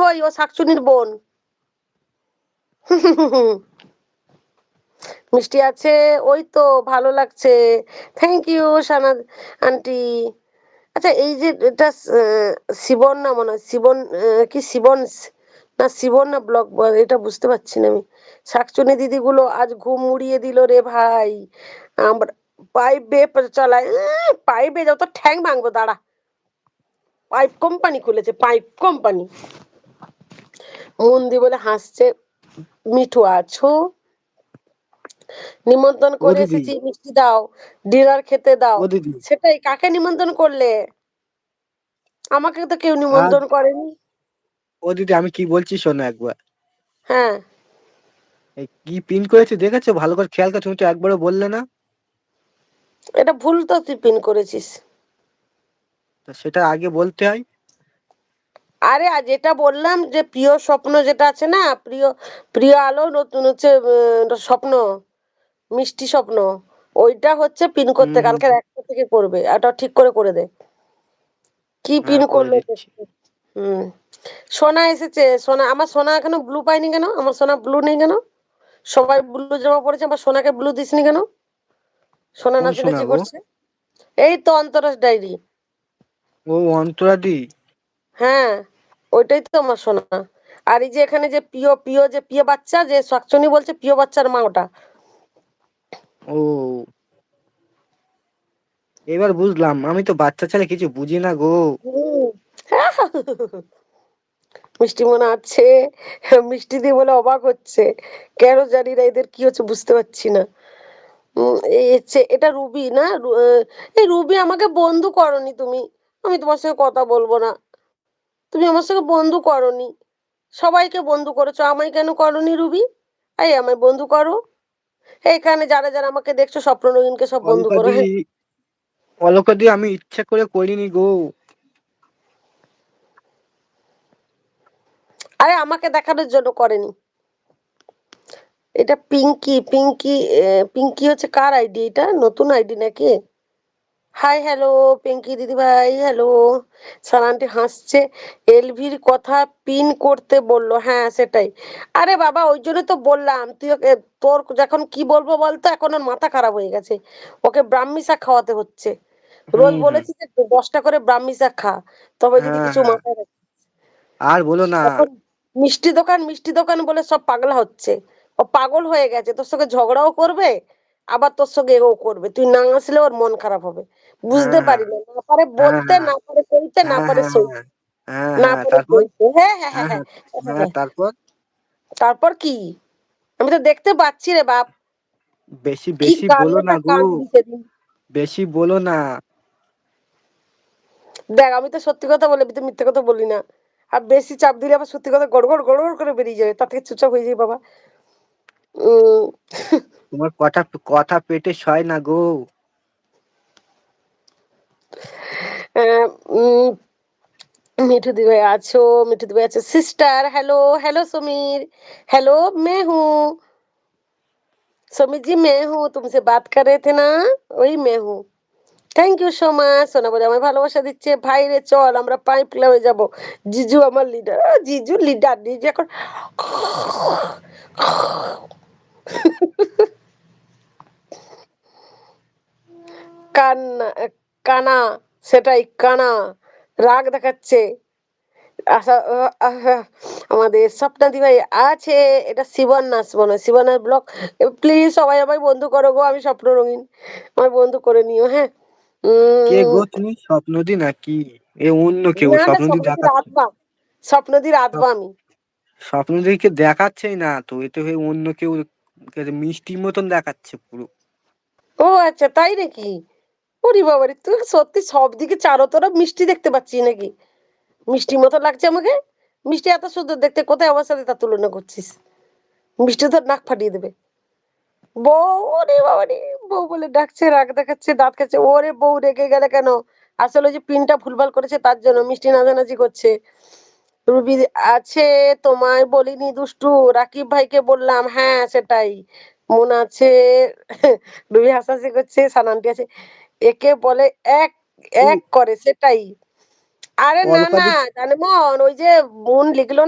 কই? ও শাকচুন্নির বোন। মিষ্টি আছে? ওই তো ভালো লাগছে। Thank you Sana aunty. আচ্ছা এই যে এটা শিবন না মনে হয় শিবন কি শিবন না শিবন না ব্লগ বয় এটা বুঝতে পারছি না আমি। শাকচুনি দিদিগুলো আজ ঘুম উড়িয়ে দিল রে ভাই। আমরা পাইপ বে চালায় পাইপ বে যত ঠ্যাং ভাঙবো দাঁড়া। পাইপ কোম্পানি খুলেছে পাইপ কোম্পানি। মন্দি বলে হাসছে। মিঠু আছো? নিমন্ত্রণ ও করে দিদি, এসেছি মিষ্টি দাও, ডিনার খেতে দাও। ও দিদি, সেটাই কাকে নিমন্ত্রণ করলে? আমাকে তো কেউ আজ নিমন্ত্রণ করেনি। ও দিদি আমি কি বলছি শোনো একবার। হ্যাঁ, এই কি পিন করেছে দেখেছো? ভালো করে খেয়াল করে, তুমি তো একবারও বললে না। এটা ভুল তো তুই পিন করেছিস। তা সেটা আগে বলতে হয়। আরে আজ যেটা বললাম যে প্রিয় স্বপ্ন যেটা আছে না, প্রিয় প্রিয় আলো নতুন হচ্ছে স্বপ্ন, মিষ্টি স্বপ্ন, ওইটা হচ্ছে পিন হুম করতে হুম কালকে হুম। 1টা থেকে করবে। এটা ঠিক করে দে। কি হ্যাঁ পিন করে করলো দিচ্ছি। দেখতে। হুম। সোনা এসেছে। সোনা আমার সোনা এখনো ব্লু পাইনি কেন? আমার সোনা ব্লু নেই কেন? সবাই ব্লু জামা পড়েছে, আমার সোনাকে ব্লু দিসনি কেন? সোনা কোন শোনা নাচানাচি গো? করছে। এই তো অন্তরাস ডায়েরি। ও অন্তরাদি। হ্যাঁ, ওইটাই তো আমার সোনা। আর এই যে এখানে যে প্রিয় প্রিয় যে প্রিয় বাচ্চা যে শাকচুনি বলছে প্রিয় বাচ্চার মা ওটা। ও এবার বুঝলাম, আমি তো বাচ্চা ছেলে কিছু বুঝি না গো। হুম। মিষ্টি মনে আছে? মিষ্টি দিয়ে বলে অবাক হচ্ছে। কেন জানি না এদের কি হচ্ছে বুঝতে পারছি না। এই হচ্ছে এটা রুবি না? এই রুবি আমাকে বন্ধু করনি তুমি। আমি তোমার সঙ্গে কথা বলবো না। তুমি আমার সঙ্গে বন্ধু করনি। সবাইকে বন্ধু করেছো, আমায় কেন করনি রুবি? এই আমায় বন্ধু করো। এইখানে যারা আমাকে দেখছো স্বপ্ন রঙিনকে সব বন্ধু করো, অলকাদি, হ্যাঁ। অলকাদি আমি ইচ্ছা করে করিনি গো। আরে আমাকে দেখানোর জন্য করেনি। এটা পিঙ্কি পিঙ্কি পিঙ্কি হচ্ছে কার আইডি? এটা নতুন আইডি নাকি? হাই হ্যালো পিঙ্কি দিদি ভাই হ্যালো। সানান্টি হাসছে। এলভির কথা পিন করতে বললো, হ্যাঁ সেটাই। আরে বাবা ওই জন্য তো বললাম তুই ওকে, তোর যখন কি বলবো বলতো, এখন ওর মাথা খারাপ হয়ে গেছে। ওকে ব্রাহ্মী শাক খাওয়াতে হচ্ছে। রোজ হুম হুম। বলেছি যে 10টা করে ব্রাহ্মী শাক খা, তবে যদি হ্যাঁ কিছু হ্যাঁ। মাথায় রাখে। আর বলো না। এখন মিষ্টি দোকান বলে সব পাগলা হচ্ছে। ও পাগল হয়ে গেছে, তোর সঙ্গে ঝগড়াও করবে, আবার তোর সঙ্গে এও করবে। তুই না আসলে ওর মন খারাপ হবে। হ্যাঁ বুঝতে হ্যাঁ পারি না, না পারে হ্যাঁ বলতে, হ্যাঁ না পারে কইতে, না হ্যাঁ পারে হ্যাঁ সইতে, হ্যাঁ না হ্যাঁ পারে তারপর। বলতে। হ্যাঁ হ্যাঁ হ্যাঁ হ্যাঁ হ্যাঁ হ্যাঁ হ্যাঁ হ্যাঁ হ্যাঁ। তারপর। তারপর কি? আমি তো দেখতে পাচ্ছি রে বাপ। বেশি কি বেশি বলো না কান্নাটা গো। কাঁদলি সেদিন। বেশি বলো না। দেখ আমি তো সত্যি কথা বলি, আমি তো মিথ্যে কথা বলি না। আর বেশি চাপ দিলে আবার সত্যি কথা গড়গড় গড়গড় করে বেরিয়ে যাবে, তার থেকে চুপচাপ হয়ে যাই বাবা। উম তোমার কথা কথা পেটে সয় না গো। আহ, উম মিঠু দি ভাই আছো? মিঠু দি ভাই আছে। Sister hello, hello Sumir, hello मैं हूँ सुमित जी, मैं हूँ तुमसे बात कर रहे थे ना, वही मैं हूँ। Thank you so much. সোনা বলে আমায় ভালোবাসা দিচ্ছে। ভাই রে চল আমরা পাইপ ক্লাবে যাব। জিজু আমার লিডার। জিজু লিডার নিজে এখন কান্না কানা, সেটাই কানা, রাগ দেখাচ্ছে। আশা আমাদের স্বপ্নাদি ভাই আছে। এটা শিবন্যাস মনে হয়, শিবন্যাস ব্লগ। প্লিজ সবাই আমায় বন্ধু করো গো, আমি স্বপ্ন রঙিন। আমায় বন্ধু করে নিও, হ্যাঁ। কে উম গো তুমি? স্বপ্নদি নাকি? এ অন্য কেউ? না না, স্বপ্নদি স্বপ্নদীর দেখাচ্ছে। আত্মা, স্বপ্নদীর আত্মা স্বপ- আমি। স্বপ্নদিকে দেখাচ্ছেই না তো, এ তো অন্য কেউ। মিষ্টির মতন দেখাচ্ছে পুরো। ও আচ্ছা তাই নাকি? ওরে বাবারে, তুই সত্যি সব দিকে চারোতরফ মিষ্টি দেখতে পাচ্ছি নাকি? মিষ্টির মতো লাগছে আমাকে? মিষ্টি এত সুন্দর দেখতে, কোথায় আমার সাথে তার তুলনা করছিস? মিষ্টি তোর নাক ফাটিয়ে দেবে। বউ, ওরে বাবারে, বউ বলে ডাকছে, রাগ দেখাচ্ছে, দাঁত খাচ্ছে। ওরে বউ রেগে গেলে কেন? আসলে ওই যে পিনটা ভুলভাল করেছে তার জন্য মিষ্টি নাচানাচি করছে। রুবি আছে? তোমায় বলিনি দুষ্টু, রাকিব ভাইকে বললাম, হ্যাঁ সেটাই মনে আছে। রুবি হাসাহাসি করছে, সানান্টি আছে। একে বলে এক, এই এক করে সেটাই। আরে না না, অলকাদি। জানেমন ওই যে বোন লিখলো